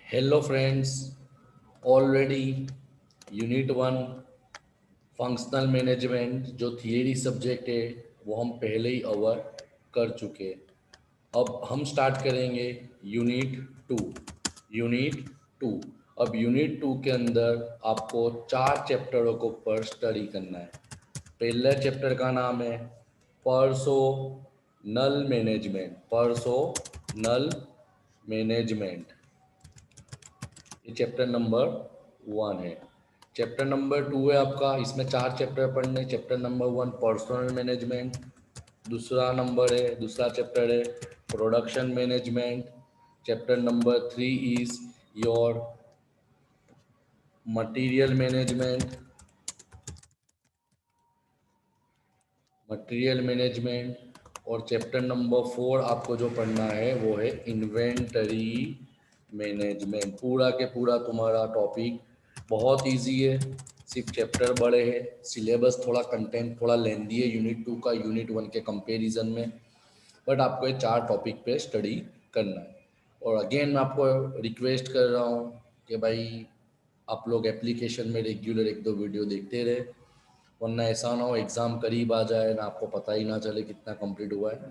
Hello friends, already unit one functional management जो theory subject है वो हम पहले ही कवर कर चुके हैं। अब हम स्टार्ट करेंगे यूनिट टू। यूनिट टू अब यूनिट टू के अंदर आपको 4 चैप्टरों को ऊपर स्टडी करना है। पहले चैप्टर का नाम है पर्सोनल मैनेजमेंट। पर्सोनल मैनेजमेंट ये चैप्टर नंबर 1 है। चैप्टर नंबर 2 है आपका, इसमें 4 चैप्टर पढ़ने। चैप्टर नंबर 1 पर्सनल मैनेजमेंट, दूसरा चैप्टर है production management. Chapter number 3 is your material management. और चैप्टर नंबर 4 आपको जो पढ़ना है वो है इन्वेंटरी मैनेजमेंट। पूरा के पूरा तुम्हारा टॉपिक बहुत इजी है, सिर्फ चैप्टर बड़े हैं, सिलेबस थोड़ा कंटेंट थोड़ा लेंदी है यूनिट 2 का यूनिट 1 के कंपैरिजन में। बट आपको ये 4 टॉपिक पे स्टडी करना है। और अगेन मैं आपको रिक्वेस्ट कर रहा हूँ कि भाई आप लोग एप्लीकेशन में रेगुलर 1-2 वीडियो देखते रहे, वरना ऐसा ना हो एग्ज़ाम करीब आ जाए ना आपको पता ही ना चले कितना कंप्लीट हुआ है।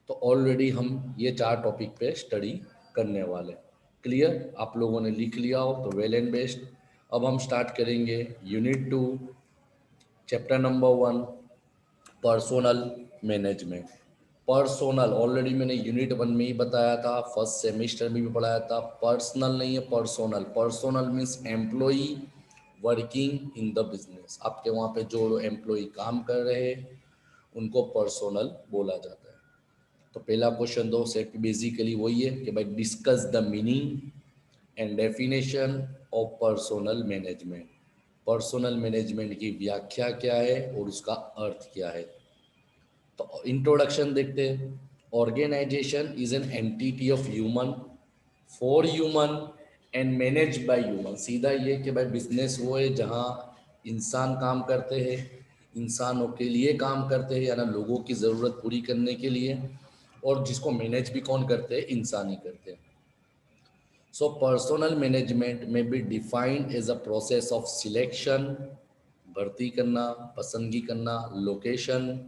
तो ऑलरेडी हम ये 4 टॉपिक पे स्टडी करने वाले। क्लियर? आप लोगों ने लिख लिया हो तो वेल एंड बेस्ट। अब हम स्टार्ट करेंगे unit 2 chapter number 1 personnel management. Personnel already मैंने यूनिट 1 में ही बताया था, फर्स्ट सेमेस्टर में भी पढ़ाया था। पर्सनल नहीं है, personnel. Personnel means employee working in the business. आपके वहाँ पे जो एम्प्लॉई काम कर रहे हैं उनको पर्सोनल बोला जाता है। तो पहला क्वेश्चन दो से बेसिकली वही है कि भाई discuss the meaning and definition of personnel management. Personnel management की व्याख्या क्या है और उसका अर्थ क्या है। तो इंट्रोडक्शन देखते हैं। Organisation is an entity of human for human and manage by human. सीधा ये कि भाई बिजनेस वो है जहाँ इंसान काम करते हैं, इंसानों के लिए काम करते हैं, यानी लोगों की ज़रूरत पूरी करने के लिए, और जिसको मैनेज भी कौन करते हैं? इंसान ही करते हैं। सो पर्सनल मैनेजमेंट में be defined as a process of selection, भर्ती करना, पसंदगी करना, लोकेशन,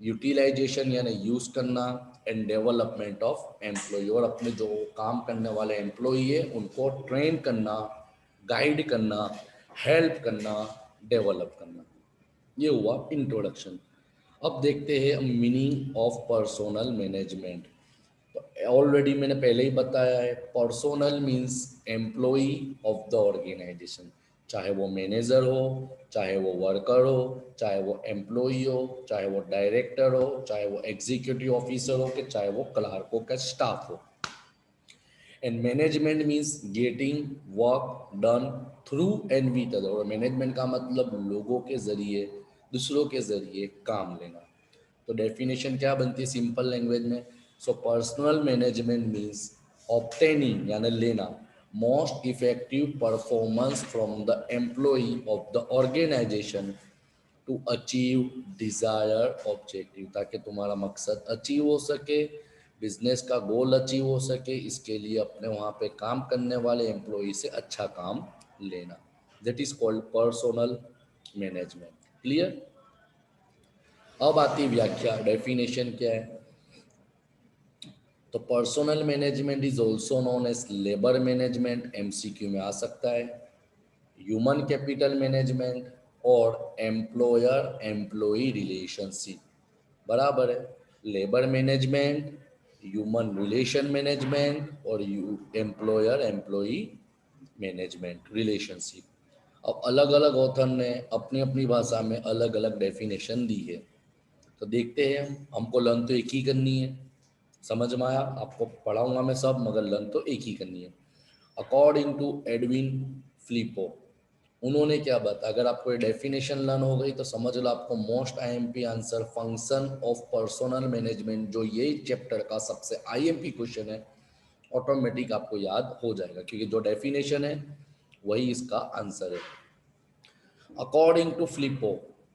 यूटिलाइजेशन यानी यूज़ करना, एंड डेवलपमेंट ऑफ एम्प्लॉय, और अपने जो काम करने वाले एम्प्लॉई है उनको ट्रेन करना, गाइड करना, हेल्प करना, डेवलप करना। ये हुआ इंट्रोडक्शन। अब देखते हैं मीनिंग ऑफ पर्सोनल मैनेजमेंट। तो ऑलरेडी मैंने पहले ही बताया है, personnel means employee of the organization. चाहे वो मैनेजर हो, चाहे वो वर्कर हो, चाहे वो एम्प्लॉई हो, चाहे वो डायरेक्टर हो, चाहे वो एग्जीक्यूटिव ऑफिसर हो, कि चाहे वो क्लार्क हो का स्टाफ हो। And management means getting work done through and with other. और मैनेजमेंट का मतलब लोगों के जरिए, दूसरों के जरिए काम लेना। तो डेफिनेशन क्या बनती है सिंपल लैंग्वेज में? So personal management means obtaining यानी लेना most effective performance from the employee of the organization to achieve desire objective, ताकि तुम्हारा मकसद अचीव हो सके, बिजनेस का गोल अचीव हो सके। इसके लिए अपने वहाँ पे काम करने वाले एम्प्लॉई से अच्छा काम लेना। That is called personnel management. Clear? अब आती व्याख्या, डेफिनेशन क्या है? तो personnel management is also known as labour management, MCQ में आ सकता है, ह्यूमन कैपिटल मैनेजमेंट, और एम्प्लॉयर एम्प्लॉई रिलेशनशिप। बराबर है? Labour management, human relation management, और एम्प्लॉयर एम्प्लॉई मैनेजमेंट रिलेशनशिप। अब अलग अलग ऑथर ने अपनी अपनी भाषा में अलग अलग डेफिनेशन दी है। तो देखते हैं, हमको लर्न तो एक ही करनी है। समझ में आया? आपको पढ़ाऊंगा मैं सब, मगर लर्न तो एक ही करनी है। अकॉर्डिंग टू एडविन फ्लिपो, उन्होंने क्या बताया? अगर आपको ये डेफिनेशन लर्न हो गई तो समझ लो आपको most IMP answer function of personnel management, जो ये चैप्टर का सबसे आईएमपी क्वेश्चन है, ऑटोमेटिक आपको याद हो जाएगा, क्योंकि जो डेफिनेशन है वही इसका आंसर है। According to Filippo,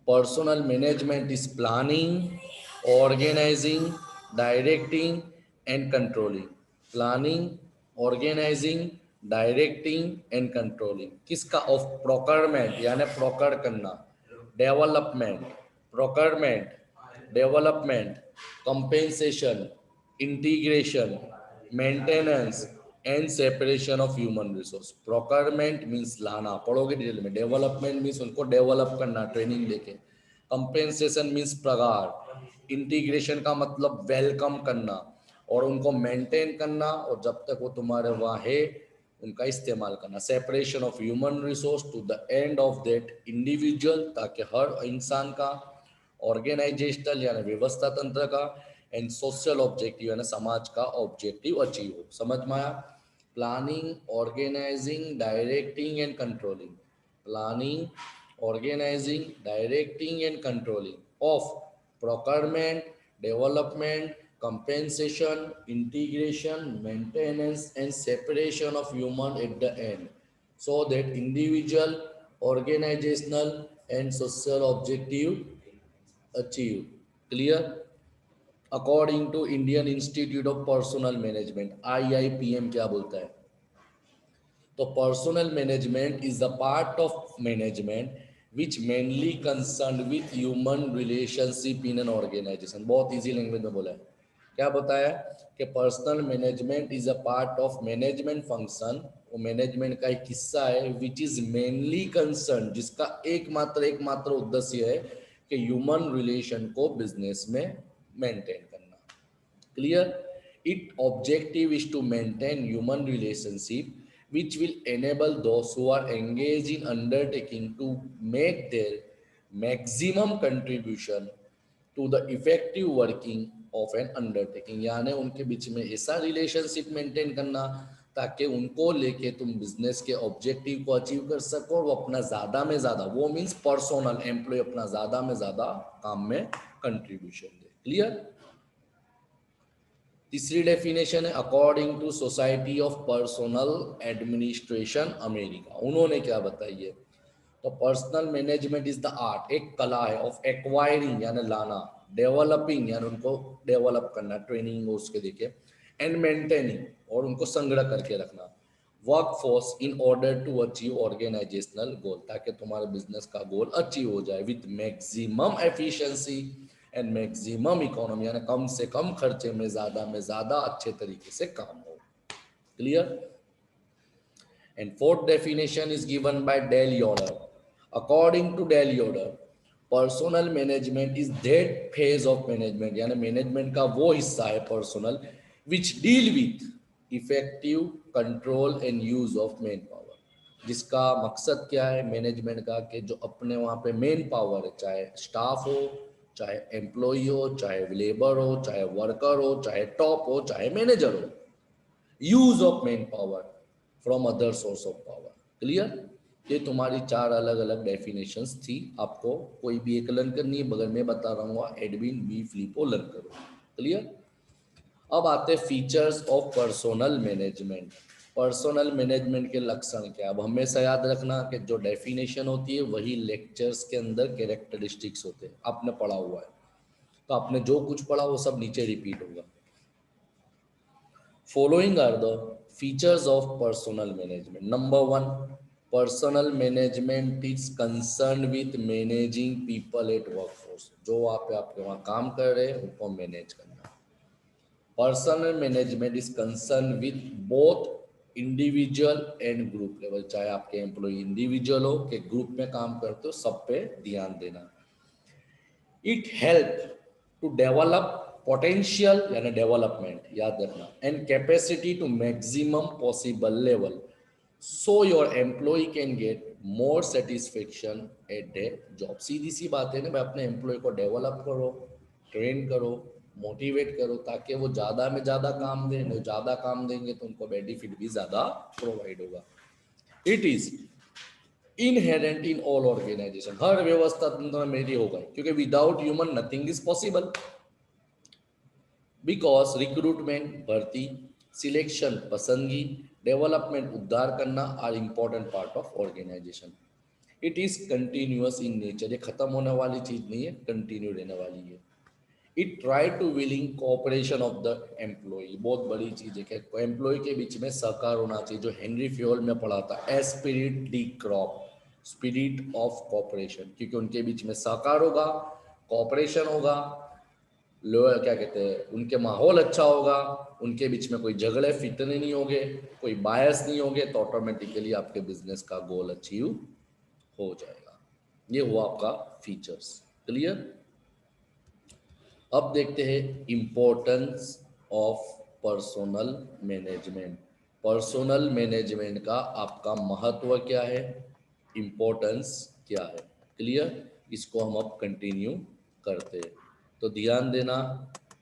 personal management is planning, organizing, directing, and controlling. Planning, organizing, directing and controlling किसका, ऑफ प्रोक्योरमेंट यानी प्रोक्योर करना, development, procurement, development, compensation, integration, maintenance and separation of human resource. Procurement means लाना, पढ़ोगे detail में। Development means उनको develop करना training लेके। Compensation means पगार। इंटीग्रेशन का मतलब वेलकम करना और उनको मेंटेन करना, और जब तक वो तुम्हारे वहाँ है उनका इस्तेमाल करना। Separation of human resource to the end of that individual, ताकि हर इंसान का ऑर्गेनाइजेशनल यानी व्यवस्था तंत्र का एंड सोशल ऑब्जेक्टिव यानी समाज का ऑब्जेक्टिव अचीव हो। समझ में आया? Planning, organizing, directing and controlling. Planning, organizing, directing and controlling of procurement, development, compensation, integration, maintenance and separation of human at the end, so that individual, organizational and social objective achieve. Clear? According to Indian Institute of Personnel Management, IIPM क्या बोलता है? तो personal management is the part of management which mainly concern with human relationship in an organization. बहुत easy language में बोला है। क्या बताया कि personal management is a part of management function, वो मैनेजमेंट का एक हिस्सा है विच इज मेनली कंसर्न, जिसका एकमात्र उद्देश्य है कि ह्यूमन रिलेशन को बिजनेस में मेंटेन करना। Clear? Its objective is to maintain human relationship which will enable those who are engaged in undertaking to make their maximum contribution to the effective working of an undertaking। यानी उनके बीच में ऐसा relationship maintain करना ताकि उनको लेके तुम business के ऑब्जेक्टिव को अचीव कर सको और वो अपना ज़्यादा में ज़्यादा, वो मीन्स पर्सनल एम्प्लॉय अपना ज़्यादा में ज़्यादा काम में कंट्रीब्यूशन दे। क्लियर? तीसरी डेफिनेशन है according to society of personal administration America. उन्होंने क्या बताई है? तो personal management is the art, एक कला है, ऑफ एक्वायरिंग यानी लाना, डेवलपिंग यानी उनको डेवलप करना ट्रेनिंग उसके देके, एंड मेंटेनिंग और उनको संग्रह करके रखना, work force in order to achieve organisational goal, ताकि तुम्हारे बिजनेस का गोल अचीव हो जाए with maximum efficiency and maximum economy, यानी कम से कम खर्चे में ज्यादा अच्छे तरीके से काम हो। Clear? And fourth definition is given by Dale Yoder. According to Dale Yoder, personal management is that phase of management, यानी मैनेजमेंट का वो हिस्सा है personal which deal with effective control and use of man power, जिसका मकसद क्या है management का, कि जो अपने वहाँ पे मेन पावर है, चाहे स्टाफ हो, चाहे एम्प्लॉय हो, चाहे लेबर हो, चाहे वर्कर हो, चाहे टॉप हो, चाहे मैनेजर हो, use of man power from other source of power. Clear? ये तुम्हारी चार अलग अलग डेफिनेशंस थी, आपको कोई भी एक लर्न करनी है, बगल में बता रहा हूँ एडविन बी फिलिपो लर्न करो। क्लियर? अब आते हैं features of personal management. Personal management के लक्षण क्या? अब हमेशा याद रखना कि जो डेफिनेशन होती है वही लेक्चर्स के अंदर कैरेक्टरिस्टिक्स होते हैं, आपने पढ़ा हुआ है, तो आपने जो कुछ पढ़ा वो सब नीचे रिपीट होगा। Following are the features of personal management. Number one, personal management is concerned with managing people at workforce. जो आप आपके वहाँ काम कर रहे हैं उनको मैनेज करना। Personal management is concerned with both individual and group level, चाहे आपके एम्प्लॉय इंडिविजुअल हो कि ग्रुप में काम करते हो, सब पे ध्यान देना। It help to develop potential यानी डेवलपमेंट, याद रखना, and capacity to maximum possible level, so your employ can get more satisfaction at the job. सीधी सी बात है ना भाई, अपने एम्प्लॉय को डेवलप करो, ट्रेन करो, मोटिवेट करो, ताकि वो ज़्यादा में ज़्यादा काम दें। वो ज़्यादा काम देंगे तो उनको बेनिफिट भी ज़्यादा प्रोवाइड होगा। It is inherent in all organisation, हर व्यवस्था तंत्र में मेरी होगा, क्योंकि without human nothing is possible. Because recruitment भर्ती, सिलेक्शन पसंदगी, डेवलपमेंट उद्धार करना are important part of organisation. It is continuous in nature, ये खत्म होने वाली चीज नहीं है, कंटिन्यू रहने वाली है। It try to willing cooperation of the employ. बहुत बड़ी चीज है कि एम्प्लॉय के बीच में सहकार होना चाहिए, जो हेनरी फ्योल में पढ़ा था, Spirit D crop, spirit of cooperation, क्योंकि उनके बीच में सहकार होगा, कोऑपरेशन होगा, लोअर क्या कहते हैं, उनके माहौल अच्छा होगा, उनके बीच में कोई झगड़े फितने नहीं होंगे, कोई बायस नहीं होंगे, तो ऑटोमेटिकली आपके बिजनेस का गोल अचीव हो जाएगा। ये हुआ आपका फीचर्स। क्लियर। अब देखते हैं importance of personnel management. Personnel management का आपका महत्व क्या है, इम्पोर्टेंस क्या है। क्लियर। इसको हम अब कंटिन्यू करते हैं, तो ध्यान देना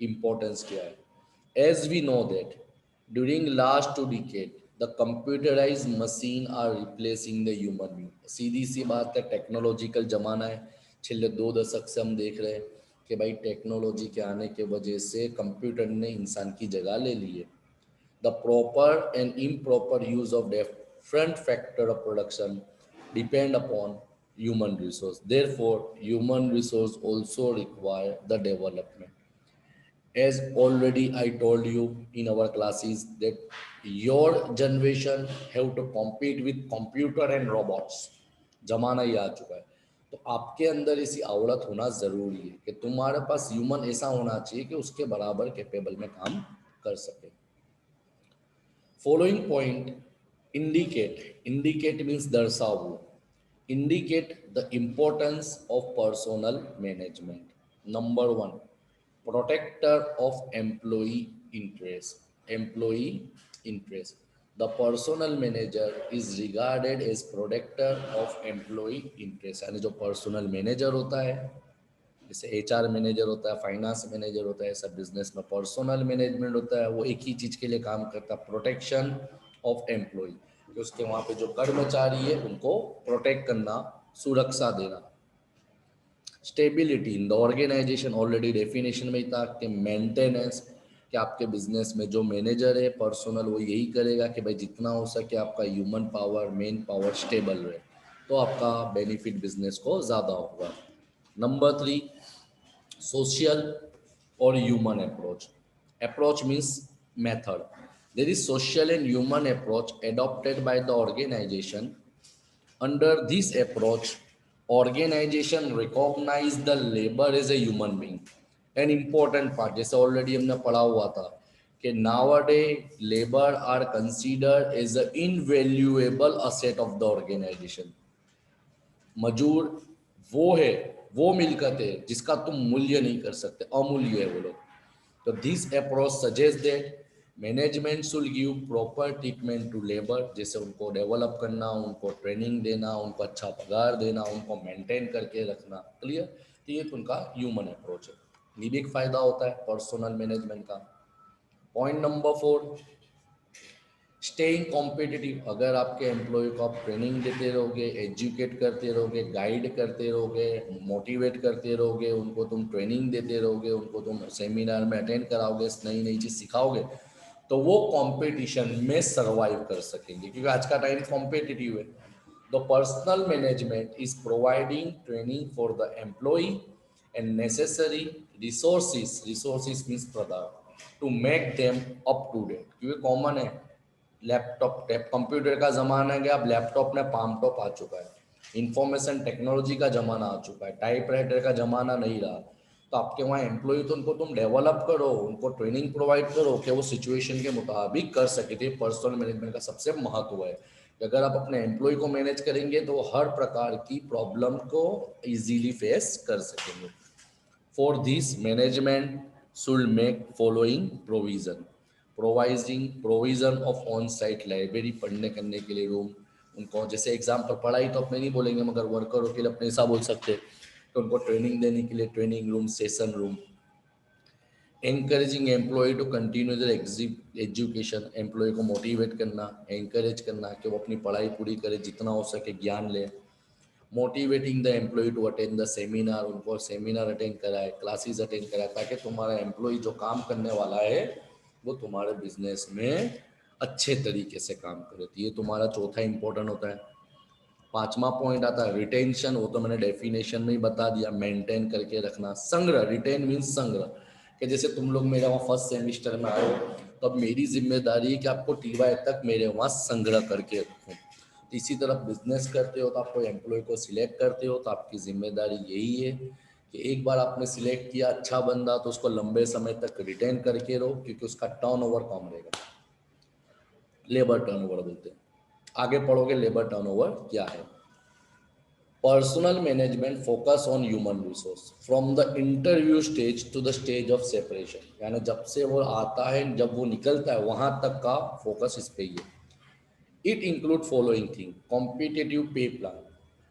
इम्पोर्टेंस क्या है। As we know that during last 2 decades the computerise machine are replacing the human being. सीधी सी बात है, टेक्नोलॉजिकल जमाना है। पिछले 2 दशक से हम देख रहे हैं कि भाई टेक्नोलॉजी के आने के वजह से कंप्यूटर ने इंसान की जगह ले ली है। The proper and improper use of different factor of production depend upon human resource. Therefore, human resource also require the development. As already I told you in our classes that your generation have to compete with computer and robots. जमाना ही आ चुका है, तो आपके अंदर इसी आवड़त होना जरूरी है कि तुम्हारे पास ह्यूमन ऐसा होना चाहिए कि उसके बराबर कैपेबल में काम कर सके। फॉलोइंग पॉइंट इंडिकेट मीन्स दर्शाओ, indicate the importance of personal management. Number 1, protector of employee interest. Employee interest. The personal manager is regarded as protector of employee interest. यानी जो पर्सनल मैनेजर होता है, जैसे एचआर मैनेजर होता है, finance manager होता है, सब बिजनेस में पर्सनल मैनेजमेंट होता है, वो एक ही चीज के लिए काम करता है, प्रोटेक्शन ऑफ एम्प्लॉय, कि उसके वहाँ पे जो कर्मचारी है उनको प्रोटेक्ट करना, सुरक्षा देना। Stability in the organization, already definition में ही था कि मेंटेनेंस, कि आपके बिजनेस में जो मैनेजर है पर्सनल, वो यही करेगा कि भाई जितना हो सके आपका human power, main power stable रहे, तो आपका बेनिफिट बिजनेस को ज़्यादा होगा। Number 3, social or human approach. Approach means method. There is social and human approach adopted by the organization. Under this approach, organization recognize the labor as a human being. An important part, जैसे already हमने पढ़ा हुआ था कि nowadays labor are considered as an invaluable asset of the organization. मजूर वो है, वो मिलकत है जिसका तुम मूल्य नहीं कर सकते, अमूल्य है वो लोग। तो this approach suggest that management should give proper treatment to labour, जैसे उनको डेवलप करना, उनको ट्रेनिंग देना, उनको अच्छा पगार देना, उनको मेंटेन करके रखना। क्लियर। तो ये तो उनका ह्यूमन अप्रोच है, ये भी एक फायदा होता है पर्सनल मैनेजमेंट का। Point number 4, staying competitive. अगर आपके एम्प्लॉय को आप ट्रेनिंग देते रहोगे, एजुकेट करते रहोगे, गाइड करते रहोगे, मोटिवेट करते रहोगे, उनको तुम ट्रेनिंग देते रहोगे, उनको तुम सेमिनार में अटेंड कराओगे, नई नई चीज़ सिखाओगे, तो वो कंपटीशन में सर्वाइव कर सकेंगे, क्योंकि आज का टाइम कॉम्पिटिटिव है। The personal management is providing training for the employ and necessary resources means पदार्थ to make them up to date, क्योंकि कॉमन है, लैपटॉप टैब कंप्यूटर का ज़माना है, अब लैपटॉप में पाम टॉप आ चुका है, इंफॉर्मेशन टेक्नोलॉजी का ज़माना आ चुका है, टाइपराइटर का ज़माना नहीं रहा। तो आपके वहाँ एम्प्लॉय, तो उनको तुम डेवलप करो, उनको ट्रेनिंग प्रोवाइड करो कि वो सिचुएशन के मुताबिक कर सके। तो पर्सनल मैनेजमेंट का सबसे महत्व है कि अगर आप अपने एम्प्लॉय को मैनेज करेंगे तो हर प्रकार की प्रॉब्लम को इजीली फेस कर सकेंगे। For this management should make following provision, provision of on site library, पढ़ने करने के लिए रूम, उनको जैसे एग्जाम्पल, पढ़ाई तो अपने नहीं बोलेंगे मगर वर्करों के लिए अपने ऐसा बोल सकते हैं, तो उनको ट्रेनिंग देने के लिए training room, session room. Encouraging employ to continue their education, employ को मोटिवेट करना, एनकरेज करना कि वो अपनी पढ़ाई पूरी करे, जितना हो सके ज्ञान ले। Motivating the employ to attend the seminar, उनको सेमिनार अटेंड कराए, क्लासेस अटेंड कराए, ताकि तुम्हारा एम्प्लॉय जो काम करने वाला है वो तुम्हारे बिजनेस में अच्छे तरीके से काम करे। तो ये तुम्हारा चौथा इंपॉर्टेंट होता है। पांचवा पॉइंट आता है रिटेंशन, वो तो मैंने डेफिनेशन में ही बता दिया, मेंटेन करके रखना। संग्रह, रिटेन मीन्स संग्रह, कि जैसे तुम लोग मेरे वहाँ फर्स्ट सेमिस्टर में आए हो, तो अब मेरी जिम्मेदारी है कि आपको टीवाई तक मेरे वहाँ संग्रह करके रखूँ। तो इसी तरह बिजनेस करते हो तो आपको एम्प्लॉय को सिलेक्ट करते हो तो आपकी जिम्मेदारी यही है कि एक बार आपने सिलेक्ट किया अच्छा बंदा तो उसको लंबे समय तक रिटेन करके रहो, क्योंकि उसका टर्नओवर कम रहेगा। लेबर टर्नओवर बोलते हैं, आगे पढ़ोगे लेबर टर्नओवर क्या है। Personal management focus on human resource from the interview stage to the stage of separation, यानी जब से वो आता है जब वो निकलता है वहां तक का फोकस इस पे ही है। It include following thing: competitive pay plan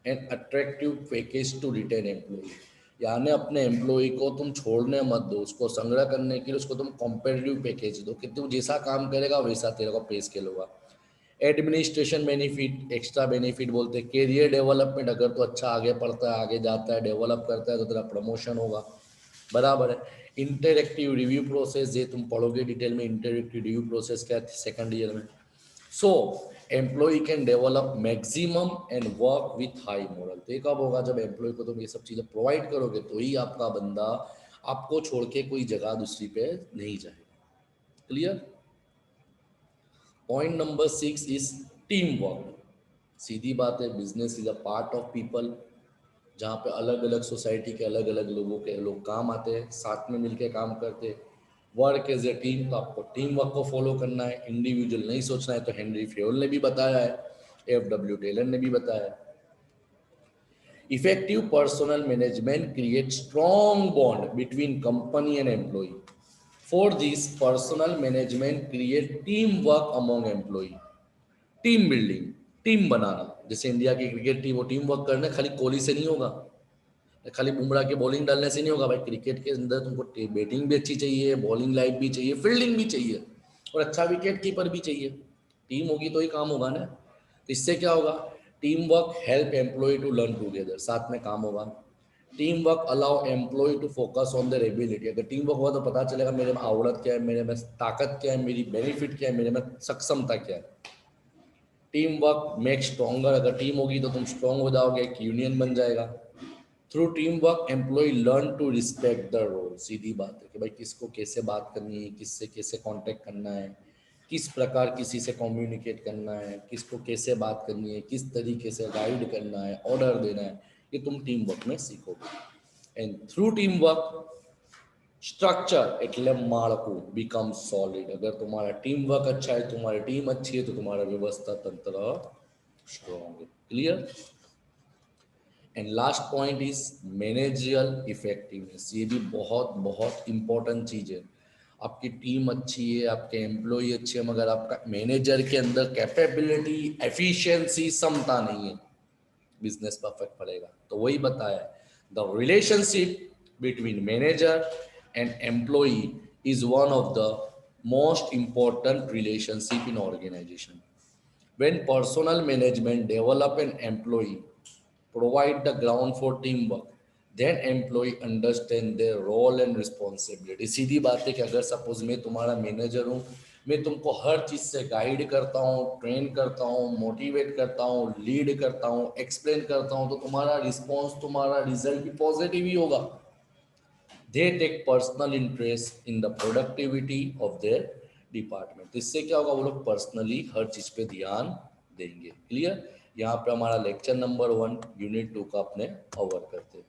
and attractive package to retain employ, यानी अपने एम्प्लॉय को तुम छोड़ने मत दो, उसको संग्रह करने के लिए उसको तुम कॉम्पिटिटिव पैकेज दो कि तू जैसा काम करेगा वैसा तेरे को पे स्केल होगा। एडमिनिस्ट्रेशन बेनिफिट, एक्स्ट्रा बेनिफिट बोलते हैं। कैरियर डेवलपमेंट, अगर तो अच्छा आगे पढ़ता है, आगे जाता है, डेवलप करता है तो तेरा प्रमोशन होगा, बराबर है। इंटरेक्टिव रिव्यू प्रोसेस, ये तुम पढ़ोगे डिटेल में, इंटरेक्टिव रिव्यू प्रोसेस क्या है सेकंड ईयर में। So employ can develop maximum and work with high morale, तो ये कब होगा? जब एम्प्लॉय को तुम ये सब चीज़ें प्रोवाइड करोगे तो ही आपका बंदा आपको छोड़ के कोई जगह दूसरी पे नहीं जाएगा। Clear? Point number 6 is team work. सीधी बात है, business is a part of people, जहाँ पे अलग अलग सोसाइटी के अलग अलग लोगों के लोग काम आते हैं, साथ में मिलके काम करते हैं। वर्क एज ए टीम, तो आपको टीम वर्क को फॉलो करना है, इंडिविजुअल नहीं सोचना है। तो हेनरी फ्योल ने भी बताया है, एफ डब्ल्यू टेलर ने भी बताया है। Effective personal management create strong bond between company and employ. For this personal management create team work among employ, team building, team बनाना। जैसे इंडिया की क्रिकेट टीम, वो टीम वर्क करना खाली कोहली से नहीं होगा, खाली बुमराह के बॉलिंग डालने से नहीं होगा भाई। क्रिकेट के अंदर तुमको बैटिंग भी अच्छी चाहिए, बॉलिंग लाइट भी चाहिए, फील्डिंग भी चाहिए, और अच्छा विकेट कीपर भी चाहिए। टीम होगी तो ही काम होगा ना। तो इससे क्या होगा? Team work help employ to learn together, साथ में काम होगा। Team work allow employ to focus on their ability, अगर टीम वर्क हुआ तो पता चलेगा मेरे में आवड़त क्या है, मेरे में ताकत क्या है, मेरी बेनिफिट क्या है, मेरे में सक्षमता क्या है। टीम वर्क मेक स्ट्रॉन्गर, अगर टीम होगी तो तुम स्ट्रॉन्ग हो जाओगे, एक यूनियन बन जाएगा। Through team work employ learn to respect the role, सीधी बात है कि भाई किसको कैसे बात करनी है, किससे कैसे कांटेक्ट करना है, किस प्रकार किसी से कम्युनिकेट करना है, किसको कैसे बात करनी है, किस तरीके से गाइड करना है, ऑर्डर देना है, ये तुम टीम वर्क में सीखोगे। And through team work structure એટલે માળખું बिकम सॉलिड, अगर तुम्हारा टीम वर्क अच्छा है, तुम्हारी टीम अच्छी है, तो तुम्हारा व्यवस्था तंत्र स्ट्रॉन्ग है। Clear? And last point is meningeal effectiveness, ये भी बहुत बहुत इंपॉर्टेंट चीज है। आपकी टीम अच्छी है, आपके एम्प्लॉय अच्छे हैं, मगर आपका मैनेजर के अंदर कैपेबिलिटी, एफिशिएंसी, समता नहीं है, बिजनेस परफेक्ट पड़ेगा। तो वही बताया, the relationship between manager and employ is one of the most important relationship in organization. When personal management develop an employ, provide the ground for teamwork, then employee understand their role and responsibility। सीधी बात है कि अगर suppose मैं तुम्हारा manager हूँ, मैं तुमको हर चीज़ से गाइड करता हूँ, ट्रेन करता हूँ, मोटिवेट करता हूँ, लीड करता हूँ, एक्सप्लेन करता हूँ, तो तुम्हारा रिस्पॉन्स, तुम्हारा रिजल्ट भी पॉजिटिव ही होगा। They take personal interest in the productivity of their department, इससे क्या होगा? वो लोग पर्सनली हर चीज़ पे ध्यान देंगे। क्लियर? यहाँ पे हमारा लेक्चर नंबर 1 यूनिट 2 का अपने कवर करते हैं।